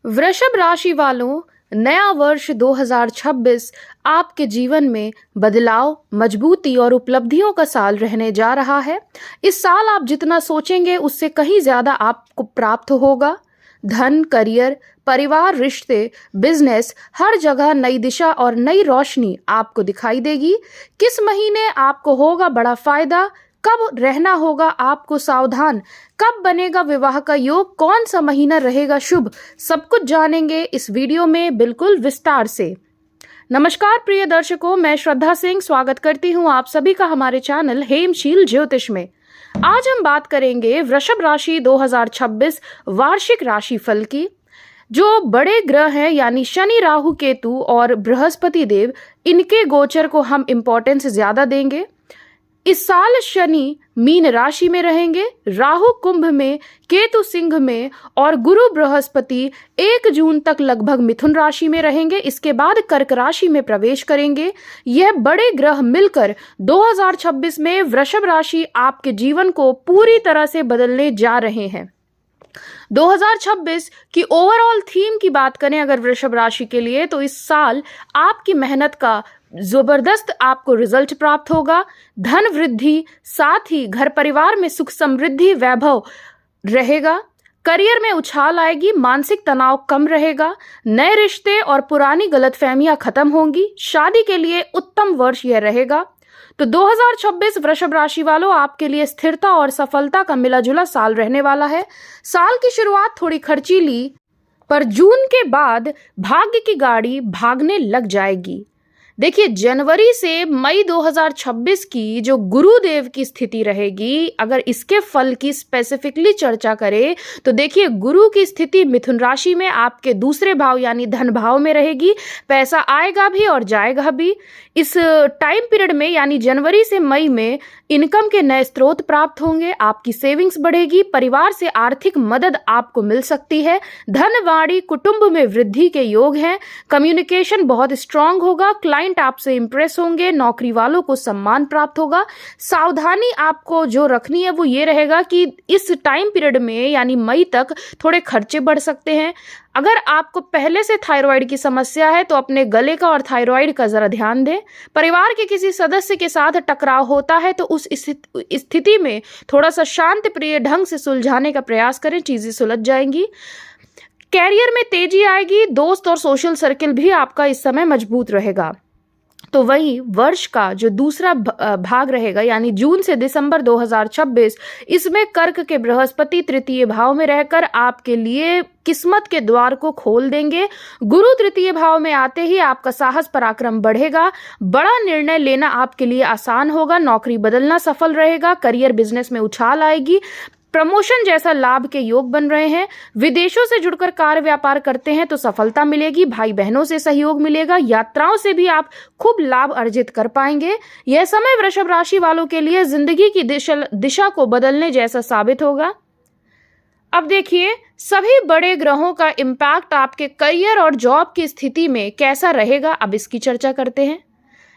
वृषभ राशि वालों, नया वर्ष 2026 आपके जीवन में बदलाव, मजबूती और उपलब्धियों का साल रहने जा रहा है। इस साल आप जितना सोचेंगे उससे कहीं ज्यादा आपको प्राप्त होगा। धन, करियर, परिवार, रिश्ते, बिजनेस, हर जगह नई दिशा और नई रोशनी आपको दिखाई देगी। किस महीने आपको होगा बड़ा फायदा, कब रहना होगा आपको सावधान, कब बनेगा विवाह का योग, कौन सा महीना रहेगा शुभ, सब कुछ जानेंगे इस वीडियो में बिल्कुल विस्तार से। नमस्कार प्रिय दर्शकों, मैं श्रद्धा सिंह स्वागत करती हूं आप सभी का हमारे चैनल हेमशील ज्योतिष में। आज हम बात करेंगे वृषभ राशि 2026 वार्षिक राशिफल की। जो बड़े ग्रह हैं यानी शनि, राहु, केतु और बृहस्पति देव, इनके गोचर को हम इंपॉर्टेंस ज्यादा देंगे। इस साल शनि मीन राशि में रहेंगे, राहु कुंभ में, केतु सिंह में और गुरु बृहस्पति 1 जून तक लगभग मिथुन राशि में रहेंगे। इसके बाद कर्क राशि में प्रवेश करेंगे। यह बड़े ग्रह मिलकर 2026 में वृषभ राशि आपके जीवन को पूरी तरह से बदलने जा रहे हैं। 2026 की ओवरऑल थीम की बात करें अगर वृषभ राशि के लिए, तो इस साल आपकी मेहनत का जबरदस्त आपको रिजल्ट प्राप्त होगा। धन वृद्धि, साथ ही घर परिवार में सुख समृद्धि वैभव रहेगा। करियर में उछाल आएगी, मानसिक तनाव कम रहेगा। नए रिश्ते और पुरानी गलतफहमियां खत्म होंगी। शादी के लिए उत्तम वर्ष यह रहेगा। तो 2026 वृषभ राशि वालों आपके लिए स्थिरता और सफलता का मिला जुला साल रहने वाला है। साल की शुरुआत थोड़ी खर्चीली, पर जून के बाद भाग्य की गाड़ी भागने लग जाएगी। देखिए, जनवरी से मई 2026 की जो गुरुदेव की स्थिति रहेगी, अगर इसके फल की स्पेसिफिकली चर्चा करें तो देखिए, गुरु की स्थिति मिथुन राशि में आपके दूसरे भाव यानी धन भाव में रहेगी। पैसा आएगा भी और जाएगा भी। इस टाइम पीरियड में यानी जनवरी से मई में इनकम के नए स्रोत प्राप्त होंगे, आपकी सेविंग्स बढ़ेगी, परिवार से आर्थिक मदद आपको मिल सकती है। धन, वाणी, कुटुंब में वृद्धि के योग हैं। कम्युनिकेशन बहुत स्ट्रांग होगा, क्लाइंट आपसे इंप्रेस होंगे, नौकरी वालों को सम्मान प्राप्त होगा। सावधानी आपको जो रखनी है वो ये रहेगा कि इस टाइम पीरियड में यानी मई तक थोड़े खर्चे बढ़ सकते हैं। अगर आपको पहले से थायराइड की समस्या है तो अपने गले का और थायराइड का जरा ध्यान दें। परिवार के किसी सदस्य के साथ टकराव होता है तो उस स्थिति में थोड़ा सा शांत प्रिय ढंग से सुलझाने का प्रयास करें, चीजें सुलझ जाएंगी। कैरियर में तेजी आएगी, दोस्त और सोशल सर्किल भी आपका इस समय मजबूत रहेगा। तो वही वर्ष का जो दूसरा भाग रहेगा यानी जून से दिसंबर 2026, इसमें कर्क के बृहस्पति तृतीय भाव में रहकर आपके लिए किस्मत के द्वार को खोल देंगे। गुरु तृतीय भाव में आते ही आपका साहस पराक्रम बढ़ेगा। बड़ा निर्णय लेना आपके लिए आसान होगा। नौकरी बदलना सफल रहेगा। करियर, बिजनेस में उछाल आएगी। प्रमोशन जैसा लाभ के योग बन रहे हैं। विदेशों से जुड़कर कार्य व्यापार करते हैं तो सफलता मिलेगी। भाई बहनों से सहयोग मिलेगा। यात्राओं से भी आप खूब लाभ अर्जित कर पाएंगे। यह समय वृषभ राशि वालों के लिए जिंदगी की दिशा को बदलने जैसा साबित होगा। अब देखिए, सभी बड़े ग्रहों का इम्पैक्ट आपके करियर और जॉब की स्थिति में कैसा रहेगा, अब इसकी चर्चा करते हैं।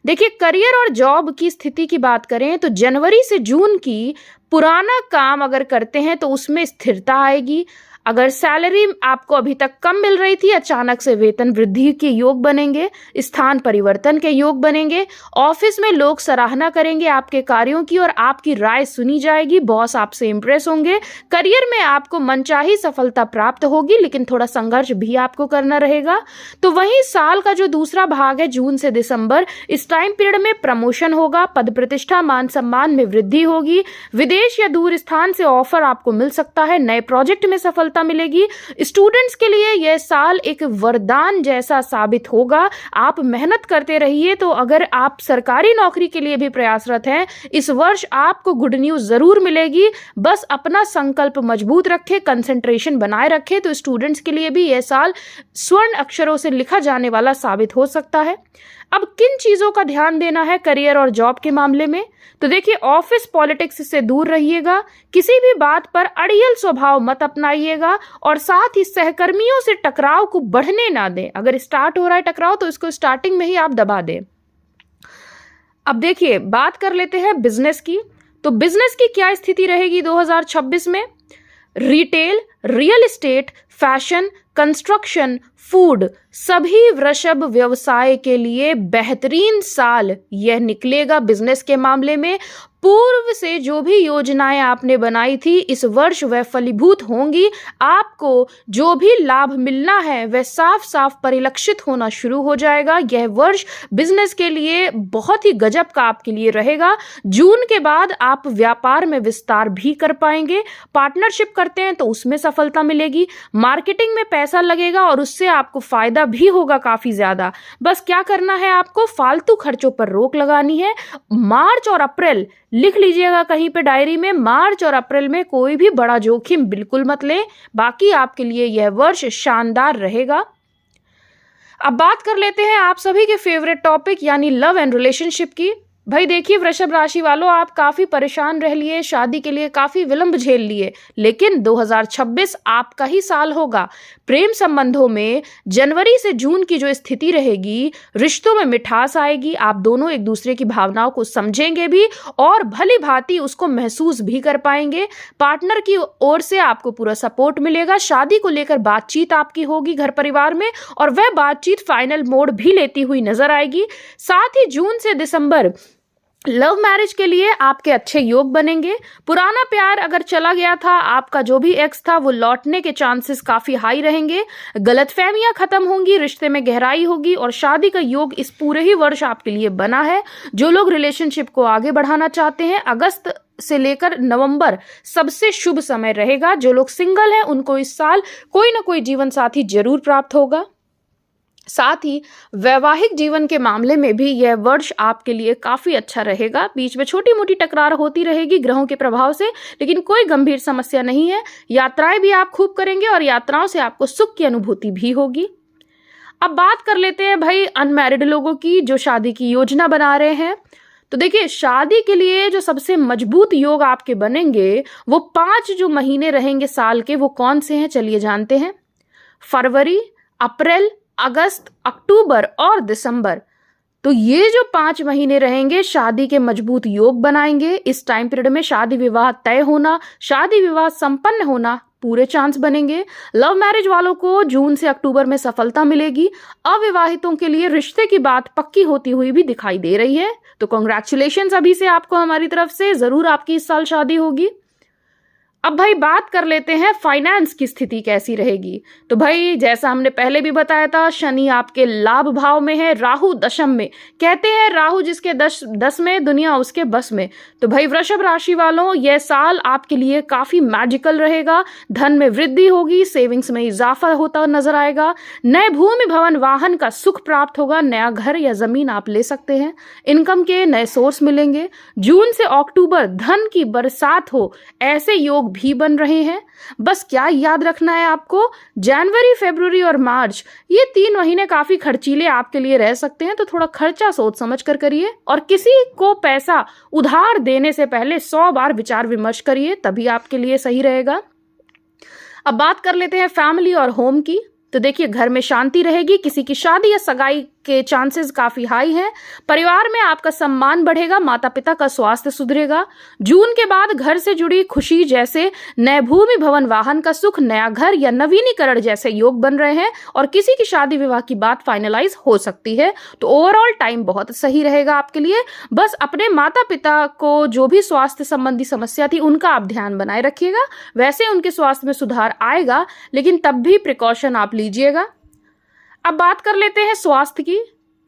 देखिए, करियर और जॉब की स्थिति की बात करें तो जनवरी से जून की पुराना काम अगर करते हैं तो उसमें स्थिरता आएगी। अगर सैलरी आपको अभी तक कम मिल रही थी, अचानक से वेतन वृद्धि के योग बनेंगे। स्थान परिवर्तन के योग बनेंगे। ऑफिस में लोग सराहना करेंगे आपके कार्यों की और आपकी राय सुनी जाएगी। बॉस आपसे इंप्रेस होंगे। करियर में आपको मनचाही सफलता प्राप्त होगी, लेकिन थोड़ा संघर्ष भी आपको करना रहेगा। तो वहीं साल का जो दूसरा भाग है जून से दिसंबर, इस टाइम पीरियड में प्रमोशन होगा। पद प्रतिष्ठा, मान सम्मान में वृद्धि होगी। विदेश या दूर स्थान से ऑफर आपको मिल सकता है। नए प्रोजेक्ट में सफलता मिलेगी। स्टूडेंट्स के लिए यह साल एक वरदान जैसा साबित होगा। आप मेहनत करते रहिए। तो अगर आप सरकारी नौकरी के लिए भी प्रयासरत हैं, इस वर्ष आपको गुड न्यूज जरूर मिलेगी। बस अपना संकल्प मजबूत रखें, कंसंट्रेशन बनाए रखें। तो स्टूडेंट्स के लिए भी यह साल स्वर्ण अक्षरों से लिखा जाने वाला साबित हो सकता है। अब किन चीजों का ध्यान देना है करियर और जॉब के मामले में, तो देखिए, ऑफिस पॉलिटिक्स से दूर रहिएगा। किसी भी बात पर अड़ियल स्वभाव मत अपनाइएगा और साथ ही सहकर्मियों से टकराव को बढ़ने ना दें। अगर स्टार्ट हो रहा है टकराव तो इसको स्टार्टिंग में ही आप दबा दें। अब देखिए, बात कर लेते हैं बिजनेस की। तो बिजनेस की क्या स्थिति रहेगी 2026 में। Retail, real estate, fashion, construction, food, सभी वृषभ व्यवसाय के लिए बेहतरीन साल यह निकलेगा। बिजनेस के मामले में पूर्व से जो भी योजनाएं आपने बनाई थी इस वर्ष वह फलीभूत होंगी। आपको जो भी लाभ मिलना है वह साफ साफ परिलक्षित होना शुरू हो जाएगा। यह वर्ष बिजनेस के लिए बहुत ही गजब का आपके लिए रहेगा। जून के बाद आप व्यापार में विस्तार भी कर पाएंगे। पार्टनरशिप करते हैं तो उसमें सफलता मिलेगी। मार्केटिंग में पैसा लगेगा और उससे आपको फायदा भी होगा काफी ज्यादा। बस क्या करना है, आपको फालतू खर्चों पर रोक लगानी है। मार्च और अप्रैल लिख लीजिएगा कहीं पे डायरी में, मार्च और अप्रैल में कोई भी बड़ा जोखिम बिल्कुल मत लें। बाकी आपके लिए यह वर्ष शानदार रहेगा। अब बात कर लेते हैं आप सभी के फेवरेट टॉपिक यानी लव एंड रिलेशनशिप की। भाई देखिए वृषभ राशि वालों, आप काफी परेशान रह लिए, शादी के लिए काफी विलंब झेल लिए, लेकिन 2026 आपका ही साल होगा। प्रेम संबंधों में जनवरी से जून की जो स्थिति रहेगी, रिश्तों में मिठास आएगी। आप दोनों एक दूसरे की भावनाओं को समझेंगे भी और भली भांति उसको महसूस भी कर पाएंगे। पार्टनर की ओर से आपको पूरा सपोर्ट मिलेगा। शादी को लेकर बातचीत आपकी होगी घर परिवार में और वह बातचीत फाइनल मोड भी लेती हुई नजर आएगी। साथ ही जून से दिसंबर लव मैरिज के लिए आपके अच्छे योग बनेंगे। पुराना प्यार अगर चला गया था, आपका जो भी एक्स था, वो लौटने के चांसेस काफी हाई रहेंगे। गलतफहमियां खत्म होंगी, रिश्ते में गहराई होगी और शादी का योग इस पूरे ही वर्ष आपके लिए बना है। जो लोग रिलेशनशिप को आगे बढ़ाना चाहते हैं, अगस्त से लेकर नवंबर सबसे शुभ समय रहेगा। जो लोग सिंगल हैं उनको इस साल कोई ना कोई जीवन साथी जरूर प्राप्त होगा। साथ ही वैवाहिक जीवन के मामले में भी यह वर्ष आपके लिए काफी अच्छा रहेगा। बीच में छोटी मोटी टकरार होती रहेगी ग्रहों के प्रभाव से, लेकिन कोई गंभीर समस्या नहीं है। यात्राएं भी आप खूब करेंगे और यात्राओं से आपको सुख की अनुभूति भी होगी। अब बात कर लेते हैं भाई अनमैरिड लोगों की जो शादी की योजना बना रहे हैं। तो देखिए शादी के लिए जो सबसे मजबूत योग आपके बनेंगे वो 5 जो महीने रहेंगे साल के, वो कौन से हैं चलिए जानते हैं। फरवरी, अप्रैल, अगस्त, अक्टूबर और दिसंबर। तो ये जो 5 महीने रहेंगे शादी के मजबूत योग बनाएंगे। इस टाइम पीरियड में शादी विवाह तय होना, शादी विवाह संपन्न होना पूरे चांस बनेंगे। लव मैरिज वालों को जून से अक्टूबर में सफलता मिलेगी। अविवाहितों के लिए रिश्ते की बात पक्की होती हुई भी दिखाई दे रही है। तो कांग्रेचुलेशंस अभी से आपको हमारी तरफ से, जरूर आपकी इस साल शादी होगी। अब भाई बात कर लेते हैं फाइनेंस की स्थिति कैसी रहेगी। तो भाई जैसा हमने पहले भी बताया था, शनि आपके लाभ भाव में है, राहु दशम में। कहते हैं राहु जिसके दस में, दुनिया उसके बस में। तो भाई वृषभ राशि वालों, यह साल आपके लिए काफी मैजिकल रहेगा। धन में वृद्धि होगी, सेविंग्स में इजाफा होता नजर आएगा। नए भूमि भवन वाहन का सुख प्राप्त होगा। नया घर या जमीन आप ले सकते हैं। इनकम के नए सोर्स मिलेंगे। जून से अक्टूबर धन की बरसात हो, ऐसे योग भी बन रहे हैं। बस क्या याद रखना है आपको, जनवरी, फरवरी और मार्च ये 3 महीने काफी खर्चीले आपके लिए रह सकते हैं। तो थोड़ा खर्चा सोच समझ कर करिए और किसी को पैसा उधार देने से पहले 100 बार विचार विमर्श करिए, तभी आपके लिए सही रहेगा। अब बात कर लेते हैं फैमिली और होम की। तो देखिए घर में शांति रहेगी। किसी की शादी या सगाई के चांसेस काफी हाई हैं। परिवार में आपका सम्मान बढ़ेगा। माता पिता का स्वास्थ्य सुधरेगा। जून के बाद घर से जुड़ी खुशी जैसे नए भूमि भवन वाहन का सुख, नया घर या नवीनीकरण जैसे योग बन रहे हैं और किसी की शादी विवाह की बात फाइनलाइज हो सकती है। तो ओवरऑल टाइम बहुत सही रहेगा आपके लिए। बस अपने माता पिता को जो भी स्वास्थ्य संबंधी समस्या थी उनका आप ध्यान बनाए रखिएगा। वैसे उनके स्वास्थ्य में सुधार आएगा, लेकिन तब भी प्रिकॉशन आप लीजिएगा। अब बात कर लेते हैं स्वास्थ्य की।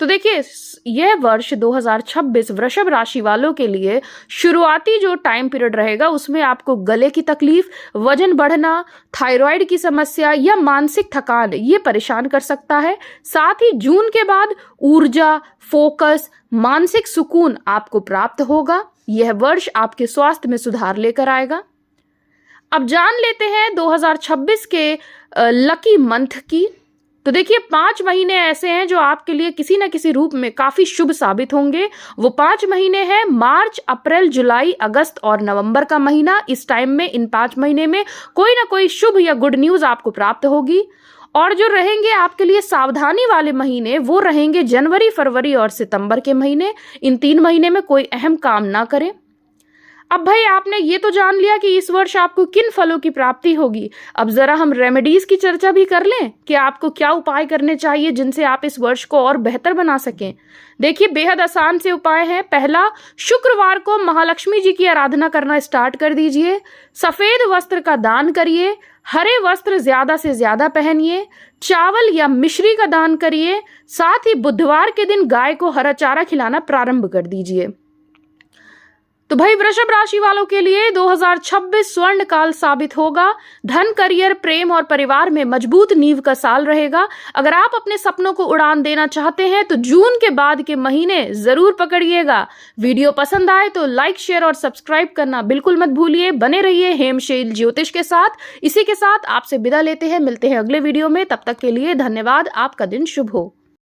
तो देखिए यह वर्ष 2026 वृषभ राशि वालों के लिए शुरुआती जो टाइम पीरियड रहेगा उसमें आपको गले की तकलीफ, वजन बढ़ना, थायराइड की समस्या या मानसिक थकान ये परेशान कर सकता है। साथ ही जून के बाद ऊर्जा, फोकस, मानसिक सुकून आपको प्राप्त होगा। यह वर्ष आपके स्वास्थ्य में सुधार लेकर आएगा। अब जान लेते हैं 2026 के लकी मंथ की। तो देखिए 5 महीने ऐसे हैं जो आपके लिए किसी न किसी रूप में काफी शुभ साबित होंगे। वो 5 महीने हैं मार्च, अप्रैल, जुलाई, अगस्त और नवंबर का महीना। इस टाइम में, इन 5 महीने में कोई ना कोई शुभ या गुड न्यूज आपको प्राप्त होगी। और जो रहेंगे आपके लिए सावधानी वाले महीने वो रहेंगे जनवरी, फरवरी और सितंबर के महीने। इन 3 महीने में कोई अहम काम ना करें। अब भाई आपने ये तो जान लिया कि इस वर्ष आपको किन फलों की प्राप्ति होगी। अब जरा हम रेमेडीज की चर्चा भी कर लें कि आपको क्या उपाय करने चाहिए जिनसे आप इस वर्ष को और बेहतर बना सकें। देखिए, बेहद आसान से उपाय है। पहला, शुक्रवार को महालक्ष्मी जी की आराधना करना स्टार्ट कर दीजिए। सफेद वस्त्र का दान करिए, हरे वस्त्र ज्यादा से ज्यादा पहनिए, चावल या मिश्री का दान करिए। साथ ही बुधवार के दिन गाय को हरा चारा खिलाना प्रारंभ कर दीजिए। तो भाई वृषभ राशि वालों के लिए 2026 स्वर्ण काल साबित होगा। धन, करियर, प्रेम और परिवार में मजबूत नींव का साल रहेगा। अगर आप अपने सपनों को उड़ान देना चाहते हैं तो जून के बाद के महीने जरूर पकड़िएगा। वीडियो पसंद आए तो लाइक, शेयर और सब्सक्राइब करना बिल्कुल मत भूलिए। बने रहिए हेमशैल ज्योतिष के साथ। इसी के साथ आपसे विदा लेते हैं, मिलते हैं अगले वीडियो में। तब तक के लिए धन्यवाद। आपका दिन शुभ हो।